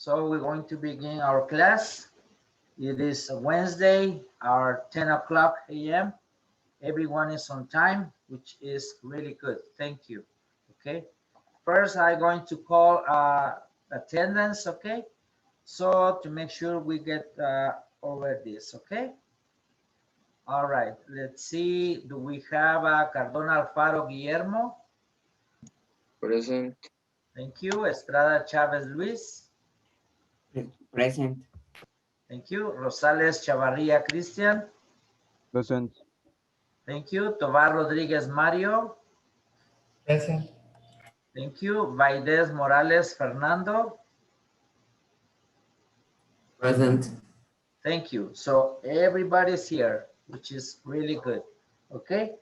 So we're going to begin our class. It is Wednesday, our 10 o'clock a.m. Everyone is on time, which is really good. Thank you. Okay. First, I'm going to call attendance. Okay. So to make sure we get over this. Okay. All right. Let's see. Do we have Cardona Alfaro Guillermo? Present. Thank you. Estrada Chavez Luis. Present. Thank you. Rosales Chavarria Cristian. Present. Thank you. Tovar Rodriguez Mario. Present. Thank you. Vaides Morales Fernando. Present. Thank you. So everybody's here, which is really good. Okay.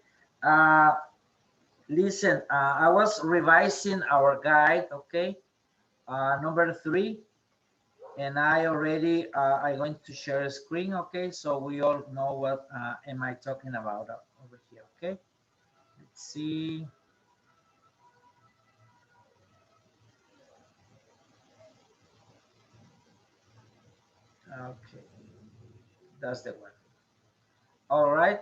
Uh, listen, I was revising our guide. Okay. Number 3. And I already, I'm going to share a screen. Okay. So we all know what am I talking about over here. Okay. Let's see. Okay. That's the one. All right.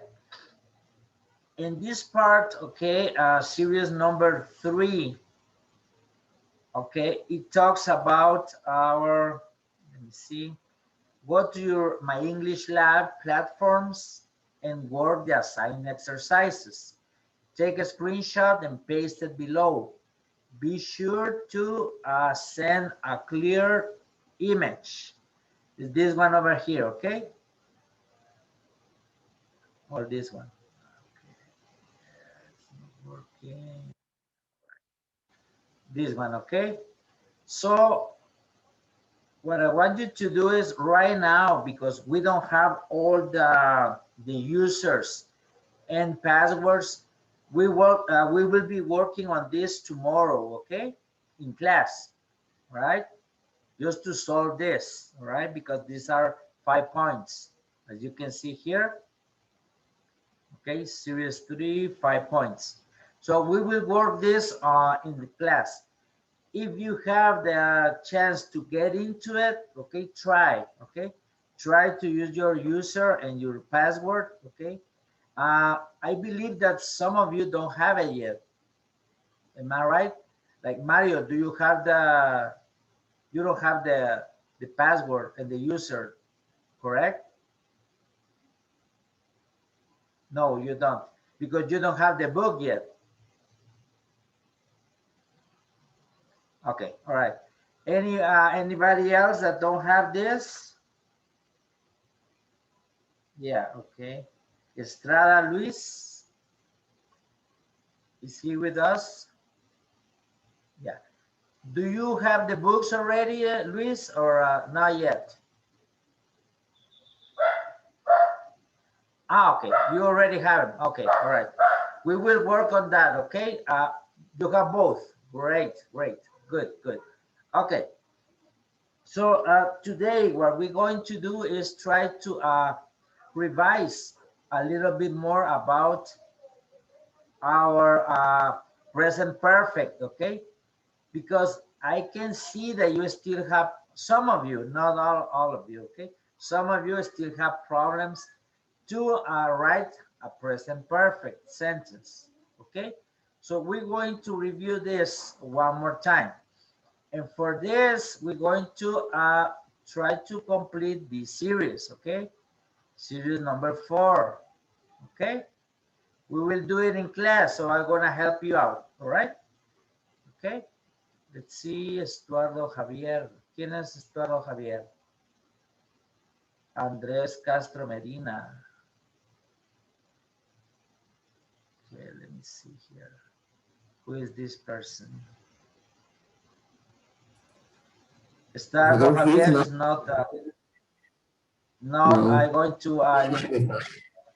In this part, okay, series number 3, okay, it talks about our, let me see, go to your My English Lab platforms and work the assigned exercises. Take a screenshot and paste it below. Be sure to send a clear image. Is this one over here, okay? Or this one? It's not working. This one, okay? So what I want you to do is right now, because we don't have all the users and passwords, we will be working on this tomorrow, okay? In class, all right? Just to solve this, all right? Because these are 5 points, as you can see here. Okay, series 3, 5 points. So we will work this in the class. If you have the chance to get into it, okay, try, okay? Try to use your user and your password, okay? I believe that some of you don't have it yet. Am I right? Like Mario, do you have you don't have the password and the user, correct? No, you don't, because you don't have the book yet. Okay, all right. Anybody else that don't have this? Yeah, okay. Estrada Luis, is he with us? Yeah. Do you have the books already, Luis, or not yet? Okay, you already have them. Okay, all right. We will work on that, okay? You have both. Great, great, good, good. Okay. So today what we're going to do is try to revise a little bit more about our present perfect, okay? Because I can see that you still have, some of you, not all of you, okay? Some of you still have problems to write a present perfect sentence, okay? So we're going to review this one more time. And for this, we're going to try to complete this series, okay? Series number 4, okay? We will do it in class, so I'm gonna help you out, all right? Okay, let's see, Estuardo Javier. ¿Quién es Estuardo Javier? Andrés Castro Medina. Okay, let me see here. Who is this person? Estuardo Javier is not, no, No. I'm going to,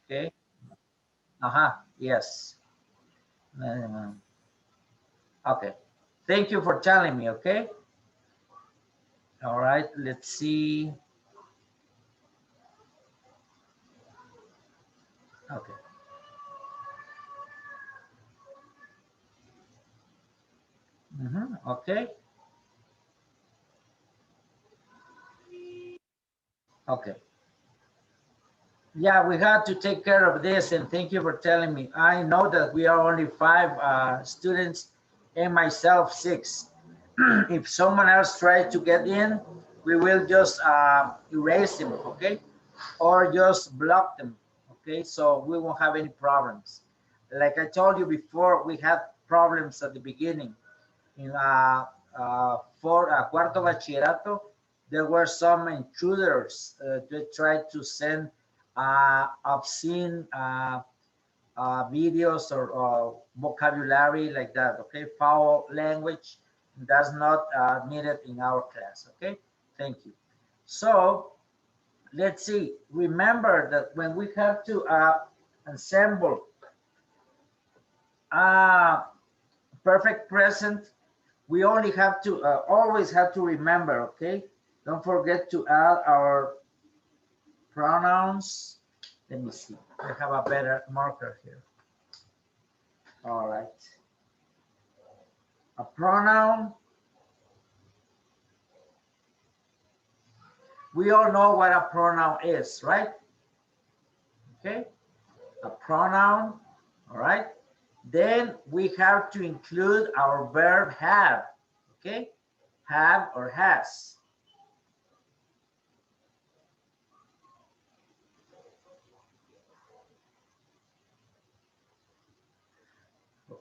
okay. Yes. Okay, thank you for telling me, okay? All right, let's see. Okay. Okay. Okay. Yeah, we had to take care of this, and thank you for telling me. I know that we are only 5 students and myself 6. If someone else tries to get in, we will just erase them, okay? Or just block them, okay? So we won't have any problems. Like I told you before, we had problems at the beginning. In for cuarto bachillerato, there were some intruders that tried to send obscene videos or vocabulary like that, okay? Foul language, that's not needed in our class, okay? Thank you. So let's see, remember that when we have to ensemble perfect present, we only have to always have to remember, okay? Don't forget to add our pronouns. Let me see, I have a better marker here. All right, a pronoun. We all know what a pronoun is, right? Okay, a pronoun. All right, then we have to include our verb have, okay? Have or has.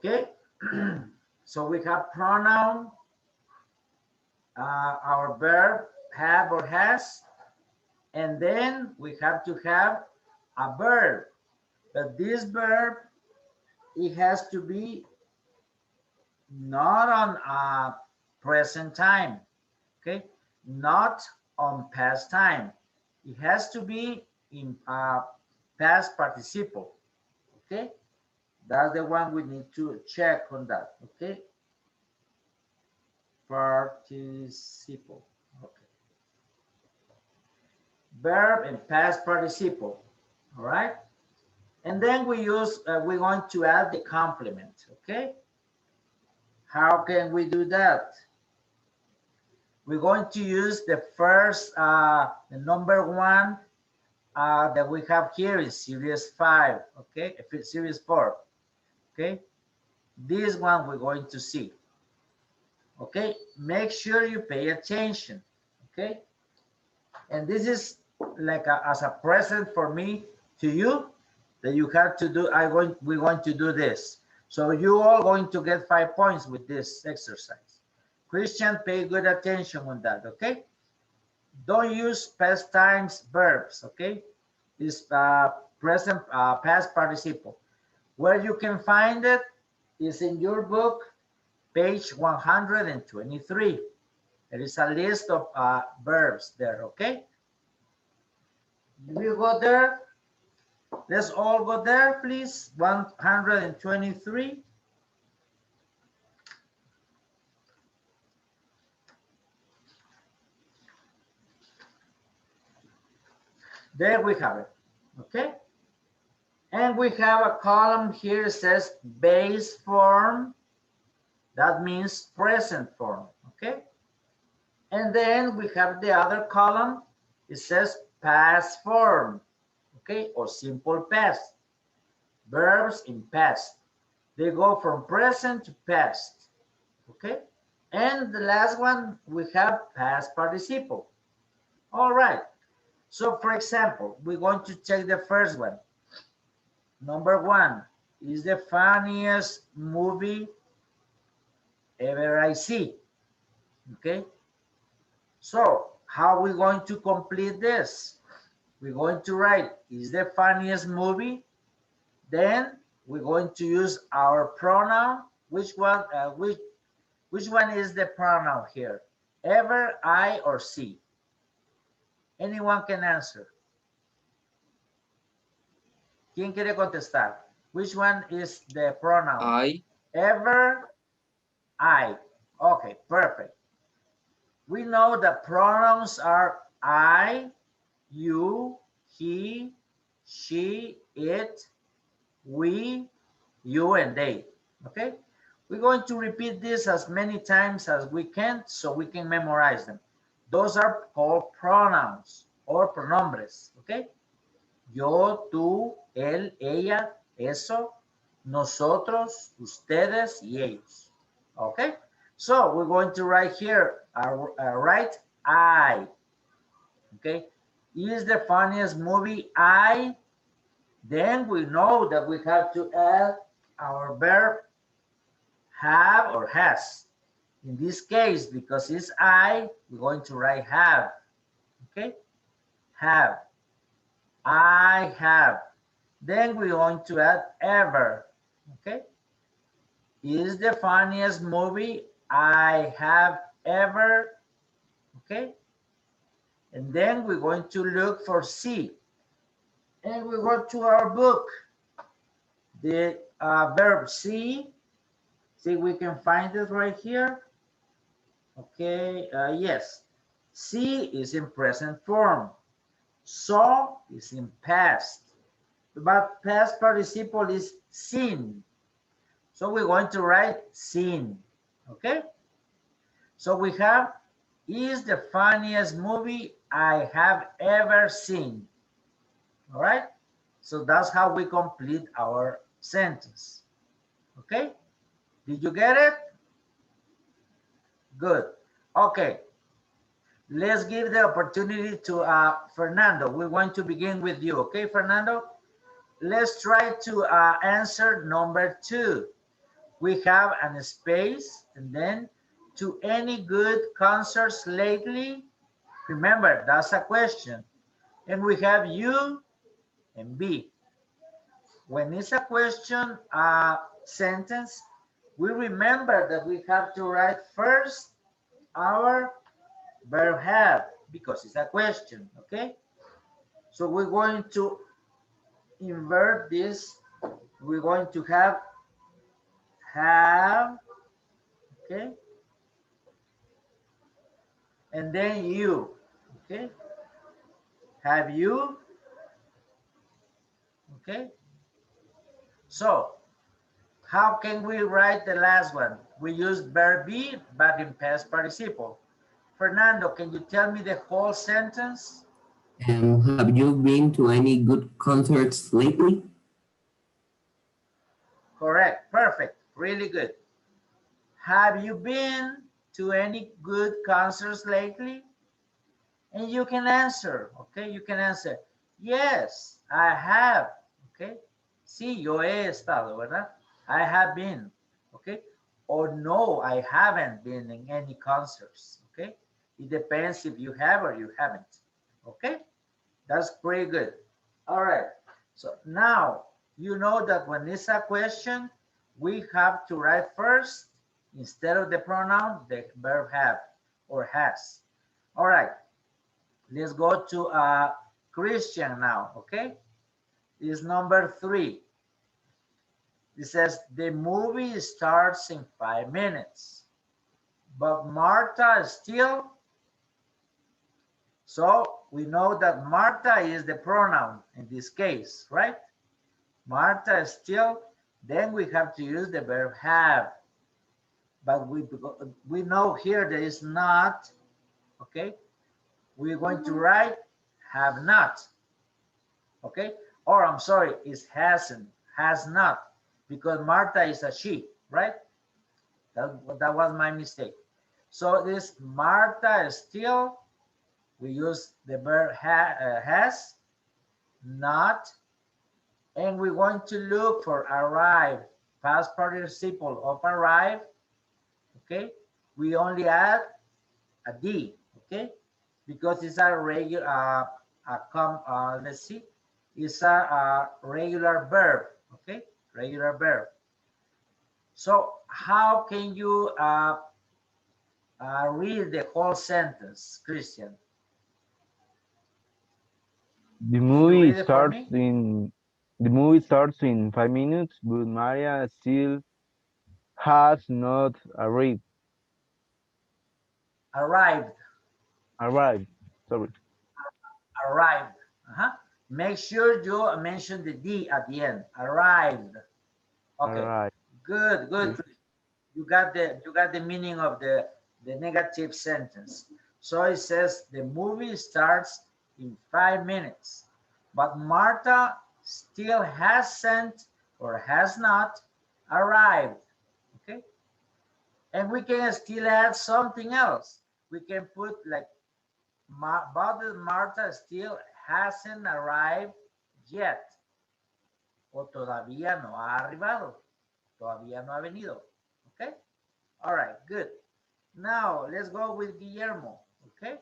Okay, so we have pronoun, our verb have or has, and then we have to have a verb. But this verb, it has to be not on present time, okay? Not on past time. It has to be in past participle, okay? That's the one we need to check on that, okay? Participle, okay. Verb and past participle, all right? And then we use, we're going to add the complement, okay? How can we do that? We're going to use the first, the number 1 that we have here is series 5, okay? If it's series 4, okay? This one we're going to see, okay? Make sure you pay attention, okay? And this is like as a present for me to you, that you have to do. We're going to do this. So you all going to get 5 points with this exercise. Christian, pay good attention on that, okay? Don't use past times verbs, okay? It's present past participle. Where you can find it is in your book, page 123. There is a list of verbs there, okay? You go there. Let's all go there, please. 123. There we have it, okay? And we have a column here that says base form. That means present form, okay? And then we have the other column. It says past form, okay? Or simple past. Verbs in past. They go from present to past, okay? And the last one, we have past participle. All right. So for example, we're going to take the first one. Number 1 is the funniest movie ever I see. Okay. So how are we going to complete this? We're going to write is the funniest movie. Then we're going to use our pronoun. Which one? Which one is the pronoun here? Ever, I, or see? Anyone can answer. ¿Quién quiere contestar? Which one is the pronoun? I. Ever, I. Okay, perfect. We know that pronouns are I, you, he, she, it, we, you, and they. Okay? We're going to repeat this as many times as we can so we can memorize them. Those are called pronouns or pronombres, okay? Yo, tú, él, ella, eso, nosotros, ustedes, y ellos, okay? So we're going to write here, write I, okay? Is the funniest movie I? Then we know that we have to add our verb have or has. In this case, because it's I, we're going to write have, okay? Have. I have. Then we're going to add ever, okay? Is the funniest movie I have ever, okay? And then we're going to look for C. And we go to our book. The verb see. See, we can find it right here. Okay, yes. See is in present form. Saw is in past. But past participle is seen. So we're going to write seen. Okay? So we have, is the funniest movie I have ever seen. All right? So that's how we complete our sentence. Okay? Did you get it? Good. Okay. Let's give the opportunity to Fernando. We're going to begin with you. Okay, Fernando? Let's try to answer number 2. We have an space and then to any good concerts lately. Remember, that's a question. And we have you and B. When it's a question sentence, we remember that we have to write first our verb have because it's a question, okay? So we're going to invert this. We're going to have, okay? And then you, okay? Have you, okay? So how can we write the last one? We use verb be, but in past participle. Fernando, can you tell me the whole sentence? Have you been to any good concerts lately? Correct, perfect, really good. Have you been to any good concerts lately? And you can answer, okay? You can answer, yes, I have, okay? Sí, yo he estado, ¿verdad? I have been, okay? Or no, I haven't been in any concerts, okay? It depends if you have or you haven't, okay? That's pretty good. All right, so now you know that when it's a question, we have to write first, instead of the pronoun, the verb have or has. All right, let's go to Christian now, okay? It's number 3. It says, the movie starts in 5 minutes, but Martha is still, so we know that Martha is the pronoun in this case, right? Martha is still, then we have to use the verb have. But we know here that it's not, okay? We're going to write have not, okay? Or I'm sorry, it hasn't, has not, because Martha is a she, right? That was my mistake. So this Martha is still, we use the verb has, not, and we're going to look for arrive, past participle of arrive, okay? We only add a D, okay? Because it's a regular, let's see, it's a regular verb, okay? Regular verb. So how can you read the whole sentence, Christian? The movie read it for starts me? in the movie starts in 5 minutes, but Maria still has not arrived. Arrived, Arrived. Sorry. arrived. Make sure you mention the D at the end. Arrived. Okay. Arrived. Good, good. You got the meaning of the negative sentence. So it says the movie starts in 5 minutes. But Marta still hasn't or has not arrived. Okay. And we can still add something else. We can put like, but Marta still hasn't arrived yet. O todavía no ha arribado. Todavía no ha venido. Okay. All right, good. Now let's go with Guillermo. Okay.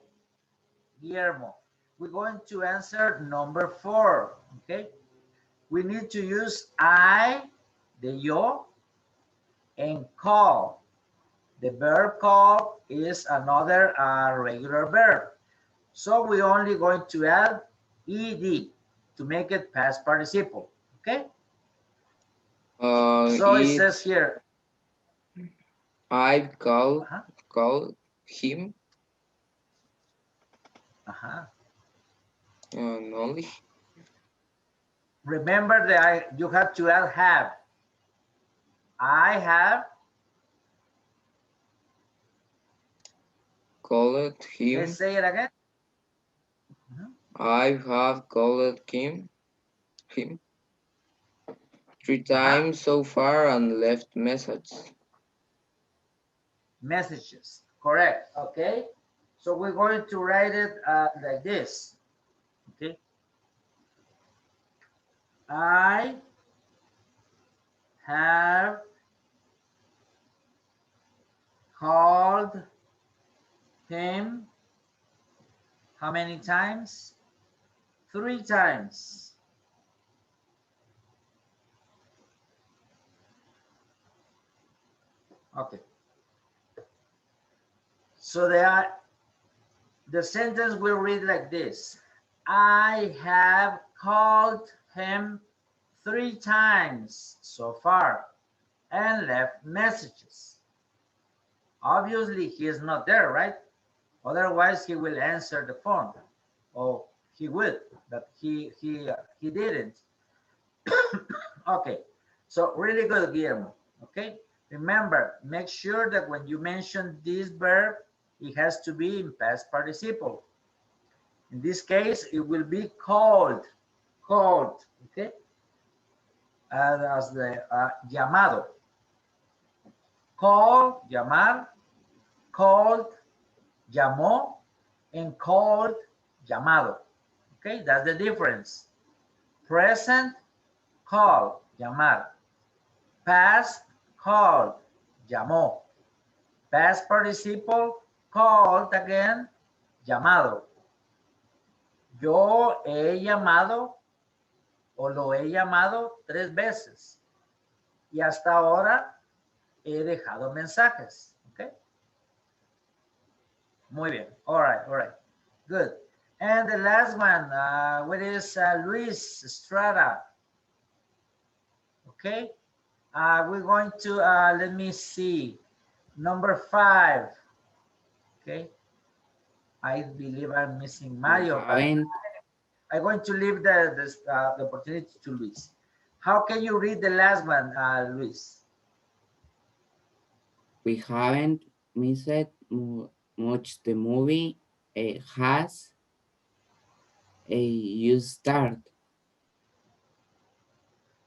Guillermo, we're going to answer number 4. Okay. We need to use I, the yo, and call. The verb call is another regular verb. So we're only going to add ed to make it past participle. Okay. So it says here, I call him. Only. Remember that you have to add have. I have Called him. Let's say it again. I have called him 3 times so far and left messages. Messages, correct. Okay, so we're going to write it like this. Okay, I have called him how many times? 3 times. Okay. So the sentence will read like this. I have called him 3 times so far and left messages. Obviously, he is not there, right? Otherwise, he will answer the phone. Or he would, but he didn't. Okay, so really good, Guillermo. Okay, remember, make sure that when you mention this verb, it has to be in past participle. In this case, it will be called, okay, as the llamado. Call, llamar, called, llamó, and called, llamado. Okay, that's the difference. Present, call, llamar. Past, called, llamó. Past participle, called again, llamado. Yo he llamado o lo he llamado 3 veces. Y hasta ahora he dejado mensajes. Okay. Muy bien. All right. Good. And the last one, what is Luis Estrada? Okay. We're going to, let me see, number 5. Okay. I believe I'm missing Mario. I'm going to leave the opportunity to Luis. How can you read the last one, Luis? We haven't missed much. The movie has you start.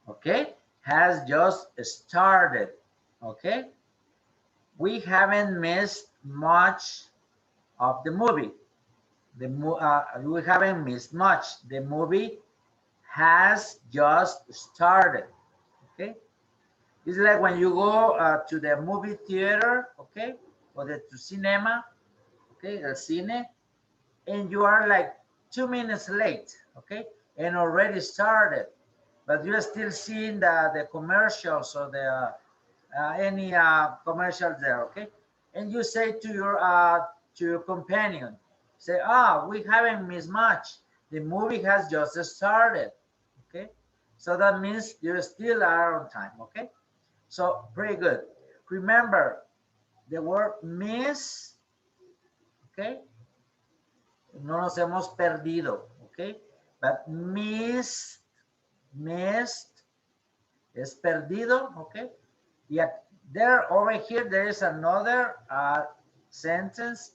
Okay, has just started. Okay, we haven't missed much of the movie. We haven't missed much. The movie has just started. Okay, it's like when you go to the movie theater, okay, or to cinema, okay, el cine, and you are like 2 minutes late, okay, and already started, but you're still seeing the commercials or the any commercials there, okay, and you say to your companion, say, we haven't missed much. The movie has just started, okay, so that means you still are on time, okay. So pretty good. Remember the word miss, okay. No nos hemos perdido, okay. But missed es perdido, okay. Yeah, over here there is another sentence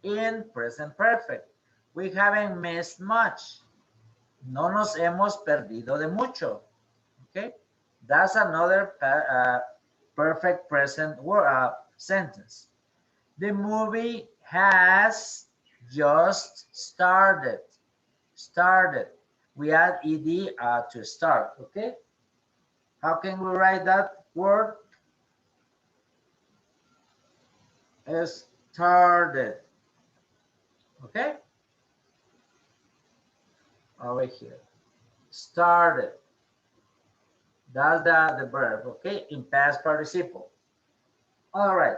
in present perfect. We haven't missed much. No nos hemos perdido de mucho. Okay, that's another perfect present word, sentence. The movie has just started. Started. We add ed to start. Okay. How can we write that word? Started. Okay. Over here. Started. That's the verb, okay, in past participle. All right.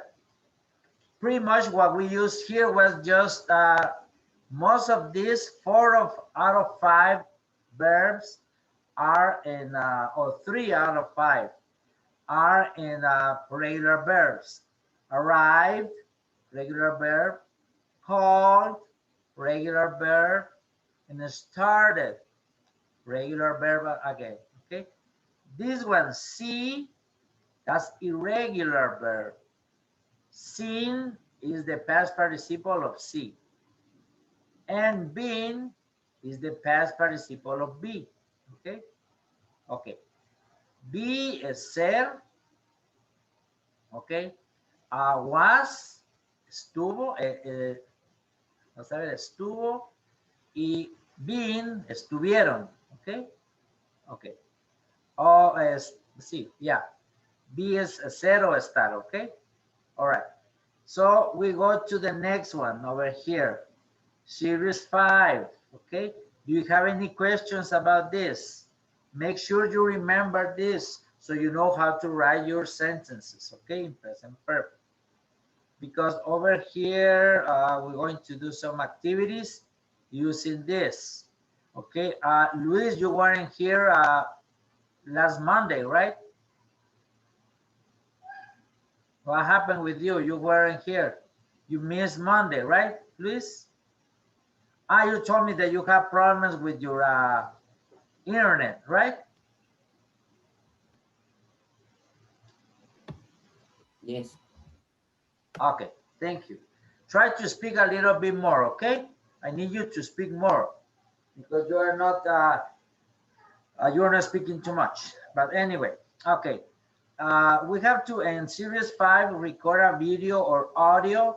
Pretty much what we used here was just most of these out of 5 verbs are in, or 3 out of 5 are in regular verbs. Arrived, regular verb. Called, regular verb. And started, regular verb again, okay? This one, see, that's irregular verb. Seen is the past participle of see. And been is the past participle of be. Okay? Okay. Be is ser. Okay. Was, estuvo, vamos a ver, estuvo. Y been, estuvieron. Okay. Okay. Oh, sí, yeah. Be is ser o estar, okay? All right. So we go to the next one over here. Series 5, okay? Do you have any questions about this? Make sure you remember this so you know how to write your sentences, okay, in present perfect. Because over here, we're going to do some activities using this, okay? Luis, you weren't here last Monday, right? What happened with you? You weren't here. You missed Monday, right, Luis? You told me that you have problems with your internet, right? Yes. Okay, thank you. Try to speak a little bit more, okay? I need you to speak more because you are not speaking too much. But anyway, okay. We have to, in series 5, record a video or audio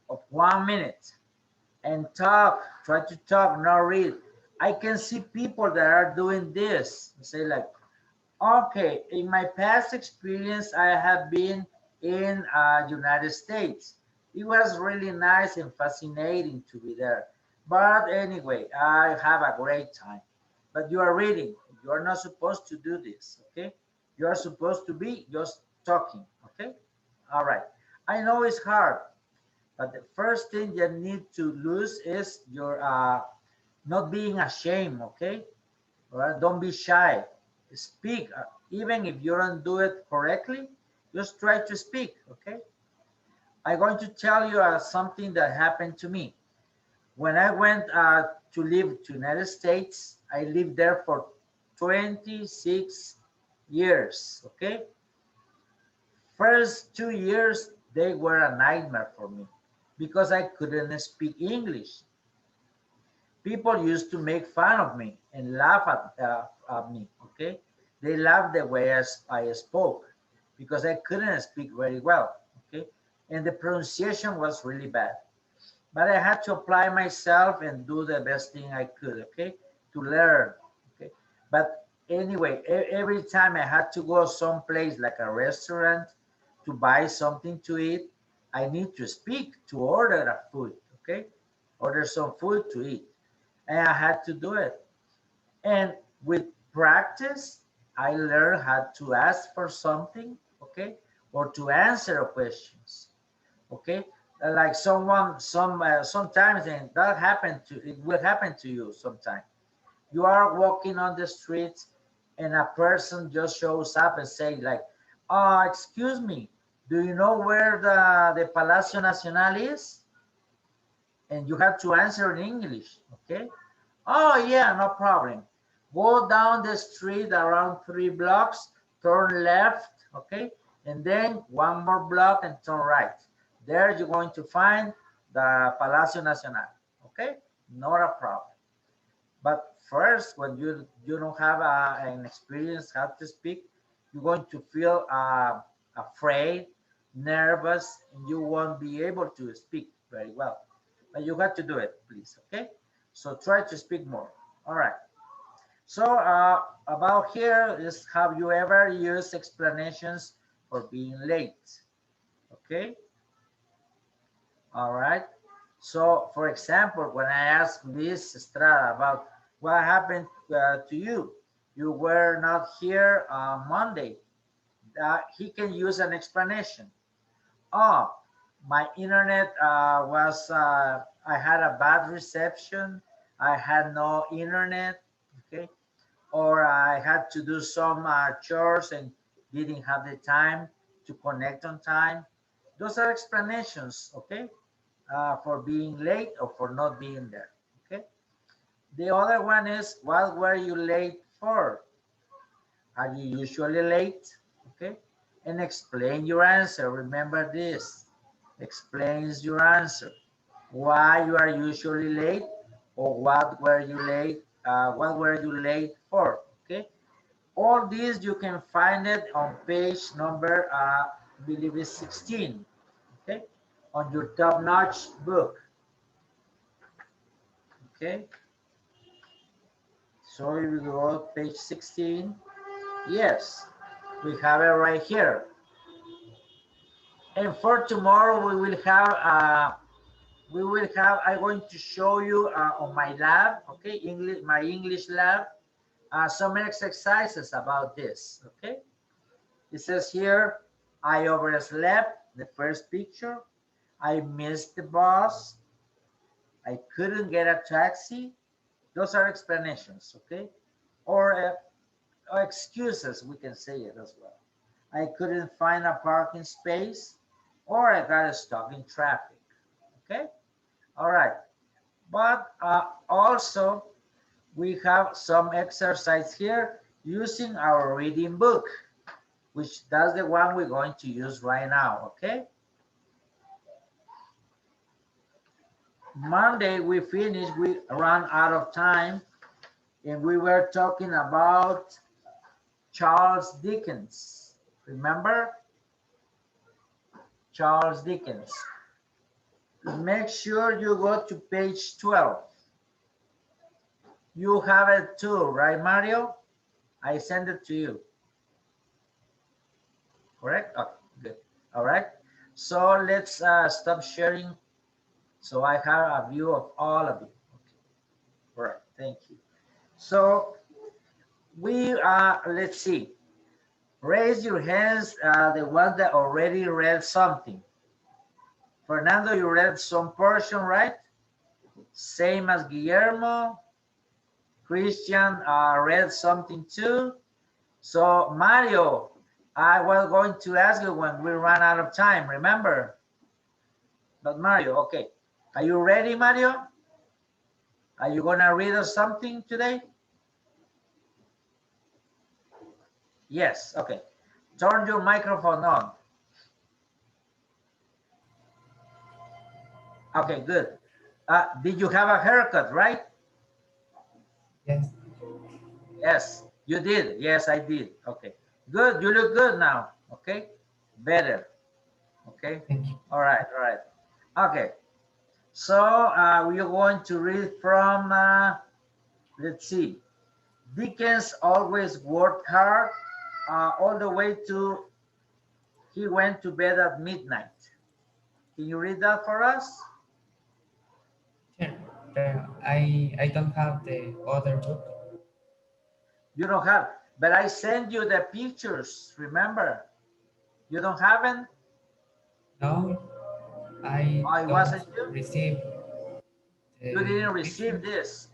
of 1 minute and talk. Try to talk, not read. I can see people that are doing this. Say like, okay, in my past experience, I have been in United States. It was really nice and fascinating to be there. But anyway, I have a great time. But you are reading. You are not supposed to do this, okay? You are supposed to be just talking, okay? All right. I know it's hard, but the first thing you need to lose is your not being ashamed, okay? All right, don't be shy. Speak, even if you don't do it correctly, just try to speak, okay? I'm going to tell you something that happened to me. When I went to live to United States, I lived there for 26 years, okay? First 2 years, they were a nightmare for me because I couldn't speak English. People used to make fun of me and laugh at me, okay? They laughed the way I spoke because I couldn't speak very well, okay? And the pronunciation was really bad. But I had to apply myself and do the best thing I could, okay? To learn, okay? But anyway, every time I had to go someplace like a restaurant to buy something to eat, I need to speak to order a food, okay? Order some food to eat. And I had to do it. And with practice, I learned how to ask for something, okay? Or to answer questions, okay? Like sometimes, and it will happen to you sometime. You are walking on the streets and a person just shows up and say like, excuse me, do you know where the Palacio Nacional is? And you have to answer in English, okay? Oh yeah, no problem. Go down the street around 3 blocks, turn left, okay? And then 1 more block and turn right. There you're going to find the Palacio Nacional, okay? not a problem. But first, when you don't have an experience how to speak, you're going to feel afraid, nervous, and you won't be able to speak very well. But you got to do it, please. Okay. So try to speak more. All right. So about here is, have you ever used explanations for being late? Okay. All right. So, for example, when I asked Luis Estrada about what happened to you, you were not here on Monday. He can use an explanation. Oh, my internet I had a bad reception. I had no internet. Okay. Or I had to do some chores and didn't have the time to connect on time. Those are explanations. Okay. For being late or for not being there. Okay. The other one is, what were you late for? Are you usually late? Okay. And explain your answer. Remember this. Explains your answer. Why you are usually late, or what were you late? What were you late for? Okay. All these you can find it on page number, I believe it's 16. Okay. On your top-notch book. Okay, so we go to page 16. Yes, we have it right here. And for tomorrow I'm going to show you on my lab, okay, my English lab, some exercises about this. Okay, it says here, I overslept, the first picture. I missed the bus. I couldn't get a taxi. Those are explanations. Okay, or excuses, we can say it as well. I couldn't find a parking space, or I got stuck in traffic. Okay, all right. But also we have some exercise here using our reading book, which that's the one we're going to use right now. Okay, Monday we finished, we ran out of time, and we were talking about Charles Dickens. Remember? Charles Dickens. Make sure you go to page 12. You have it too, right, Mario? I send it to you. Correct? Okay, good. All right. So let's stop sharing so I have a view of all of you. Okay. All right. Thank you. So let's see. Raise your hands, the ones that already read something. Fernando, you read some portion, right? Same as Guillermo. Christian read something too. So Mario, I was going to ask you when we run out of time, remember? But Mario, okay. Are you ready, Mario? Are you gonna read us something today? Yes, okay. Turn your microphone on. Okay, good. Did you have a haircut, right? Yes. Yes, you did. Yes, I did. Okay, good. You look good now. Okay, better. Okay, Thank you. all right, all right. Okay, so we are going to read from, let's see. Dickens always worked hard all the way to he went to bed at midnight. Can you read that for us? Sure. I don't have the other book. You don't have, but I sent you the pictures, remember? You don't have it? No, I Oh, it don't wasn't you? receive You the didn't receive picture. this.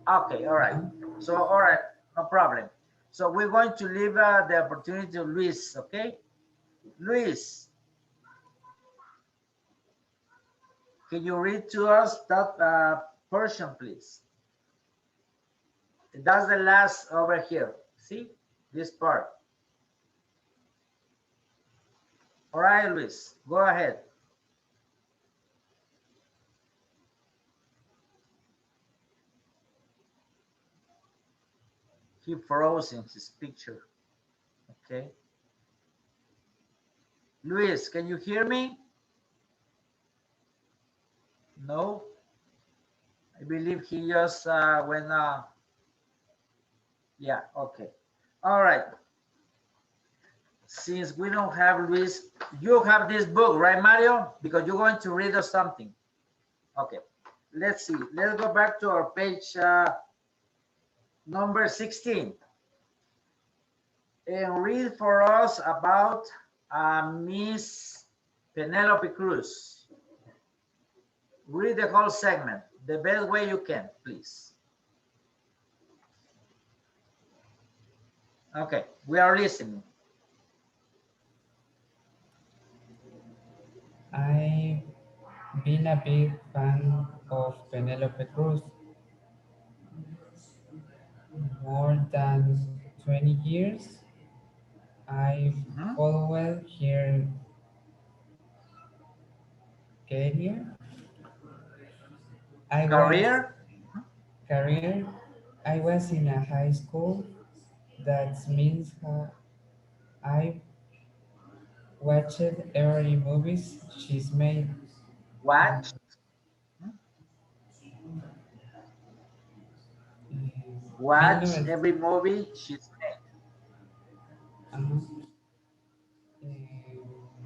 Okay, all right. No. So, all right, no problem. So we're going to leave the opportunity to Luis, okay? Luis, can you read to us that portion, please? That's the last over here. See this part. All right, Luis, go ahead. He froze in his picture. Okay. Luis, can you hear me? No. I believe he just went. Yeah. Okay. All right. Since we don't have Luis, you have this book, right, Mario? Because you're going to read us something. Okay. Let's see. Let's go back to our page number 16. And read for us about Miss Penelope Cruz. Read the whole segment the best way you can, please. Okay, we are listening. I've been a big fan of Penelope Cruz. More than 20 years, I've followed her career. Career? Career. I was in a high school. That means I watched every movies she's made. Watch? Watch every movie she's made.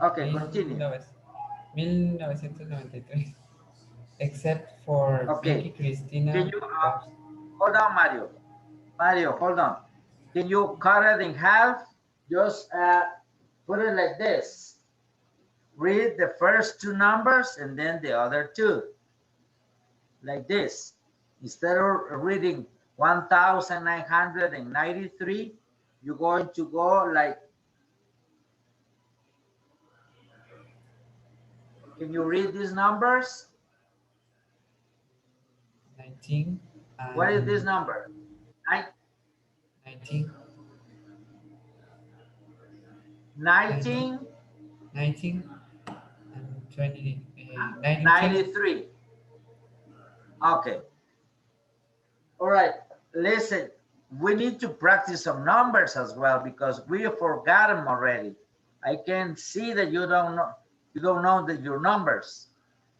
Okay, continue. 1993. Except for Okay. Vicky Cristina. Can you, hold on, Mario. Mario, hold on. Can you cut it in half? Just put it like this. Read the first two numbers and then the other two. Like this. Instead of reading 1993, you're going to go like, can you read these numbers? 19. What is this number? 19. 19? 19 and 20. 93. Okay. All right. Listen, we need to practice some numbers as well because we forgot them already. I can see that you don't know your numbers.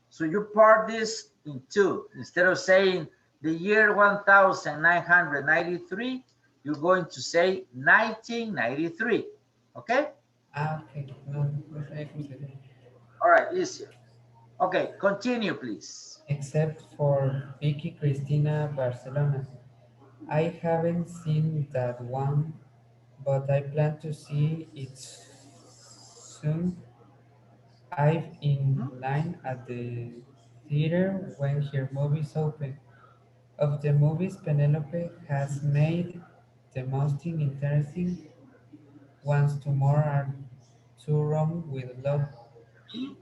So you part this in two. Instead of saying the year 1993, you're going to say 1993. Okay? Okay. No, all right, easier. Okay, continue, please. Except for Vicky Cristina Barcelona. I haven't seen that one, but I plan to see it soon. I've in line at the theater when her movies open. Of the movies Penelope has made, the most interesting ones tomorrow are Two Wrong with Love,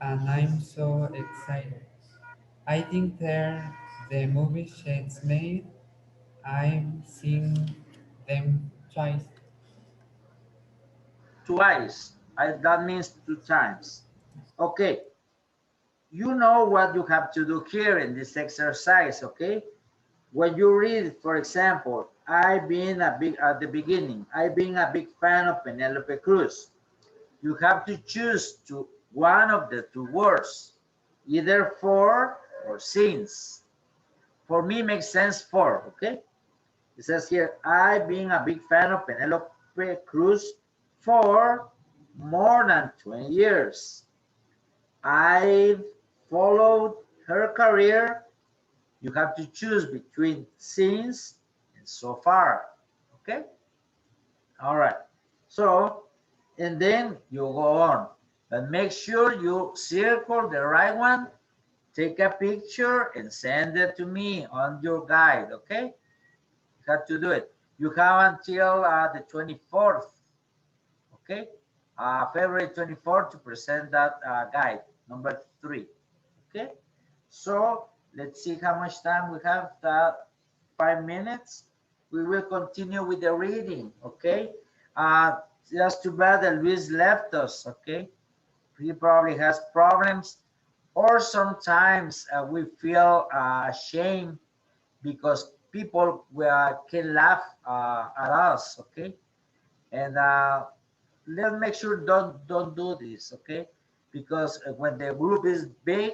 and I'm so excited. I think they're the movies she's made. I've seen them twice. Twice. That means two times. Okay. You know what you have to do here in this exercise, okay? When you read, for example, I've been a big, at the beginning, I've been a big fan of Penelope Cruz. You have to choose to one of the two words, either for or since. For me, makes sense for, okay? It says here, I've been a big fan of Penelope Cruz for more than 20 years. I've followed her career. You have to choose between since and so far. Okay? All right. So, and then you go on. But make sure you circle the right one, take a picture, and send it to me on your guide. Okay? You have to do it. You have until the 24th. Okay? February 24th to present that guide, number 3. Okay? So, let's see how much time we have. 5 minutes. We will continue with the reading. Okay? Just too bad that Luis left us. Okay? He probably has problems. Or sometimes we feel ashamed because people can laugh at us, okay? And let's make sure don't do this, okay? Because when the group is big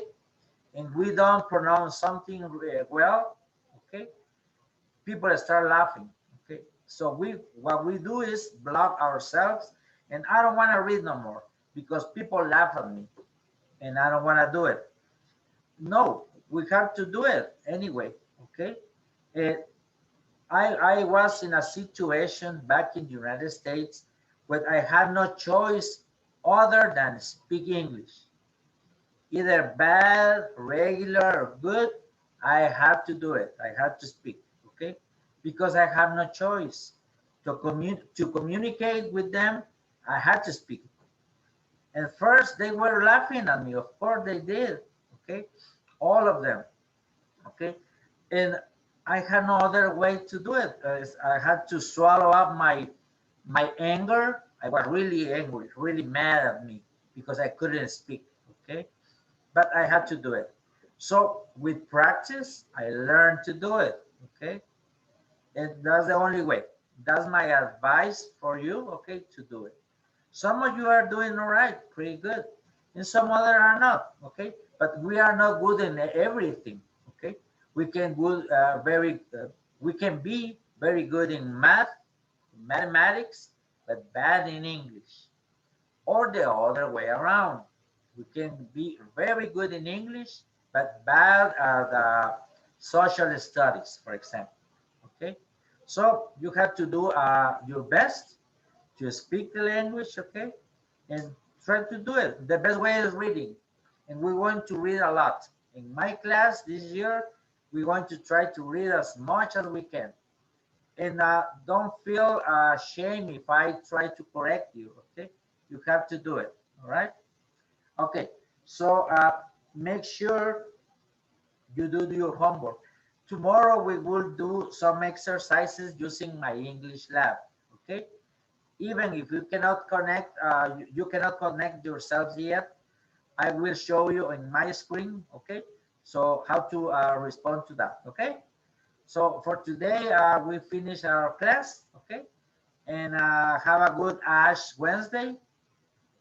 and we don't pronounce something well, okay, people start laughing, okay? So what we do is block ourselves, and I don't want to read no more because people laugh at me, and I don't want to do it. No, we have to do it anyway, okay? Uh, I was in a situation back in the United States where I had no choice other than speak English. Either bad, regular, or good, I had to do it. I had to speak, okay? Because I had no choice. To communicate with them, I had to speak. And first, they were laughing at me. Of course, they did, okay? All of them, okay? And I had no other way to do it. I had to swallow up my anger. I was really angry, really mad at me because I couldn't speak, okay? But I had to do it. So with practice, I learned to do it, okay? And that's the only way. That's my advice for you, okay, to do it. Some of you are doing all right, pretty good, and some other are not, okay? But we are not good in everything, okay? We can we can be very good in mathematics, but bad in English, or the other way around. We can be very good in English, but bad at social studies, for example, okay? So you have to do your best to speak the language, okay? And try to do it. The best way is reading. And we want to read a lot. In my class this year, we're going to try to read as much as we can. And don't feel shame if I try to correct you, okay? You have to do it, all right? Okay, so make sure you do your homework. Tomorrow we will do some exercises using my English lab, okay? Even if you cannot connect, you cannot connect yourselves yet, I will show you in my screen, okay? So how to respond to that, okay? So for today, we finish our class, okay? And have a good Ash Wednesday.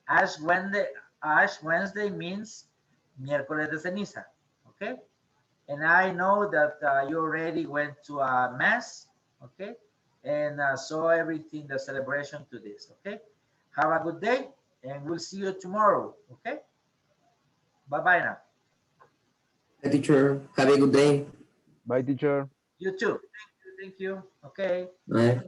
Ash Wednesday, Ash Wednesday means miércoles de ceniza, okay? And I know that you already went to a mass, okay? And saw everything, the celebration to this, okay? Have a good day, and we'll see you tomorrow, okay? Bye-bye now. Hi, teacher. Have a good day. Bye, teacher. You too. Thank you. Okay. Bye.